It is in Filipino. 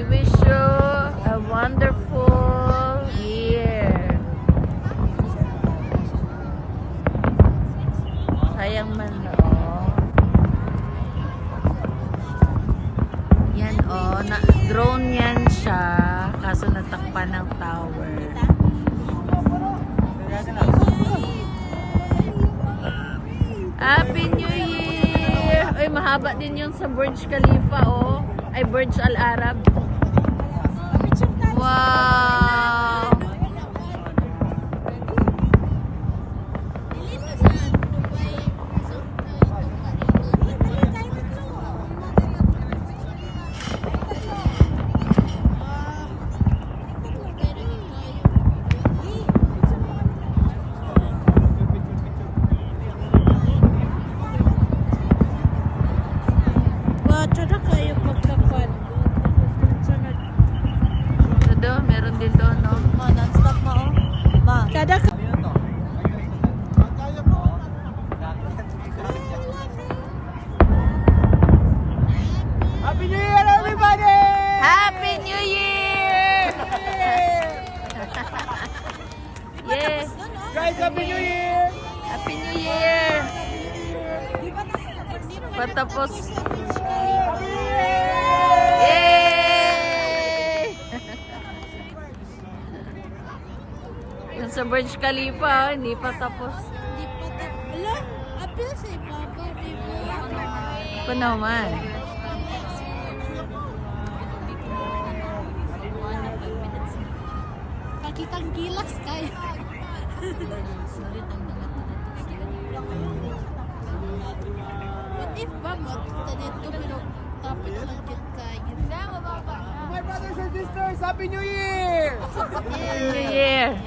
wish you a wonderful year. Sayang man, oh. Yan, oh. Drone yan siya. Kaso natakpan ng tower. Happy New Year! Ay, mahaba din yung sa Burj Khalifa, oh. Ay, Burj Al Arab. Wow! Tada kayo magkapan. Sunod. Ito, meron din doon, no? Ma, non-stop ma, oh. Ma. Tada ka. Happy New Year, everybody! Happy New Year! Yeah! Guys, Happy New Year! Happy New Year! Patapos. Yay! Yung sa Burj Khalifa, hindi pa tapos. Alam, apil sa ipapa, di ba? Pa naman. Kakitang gilas kayo. What if ba magkita dito pero tapos lang kit kayo? My brothers and sisters, Happy New Year! New Year!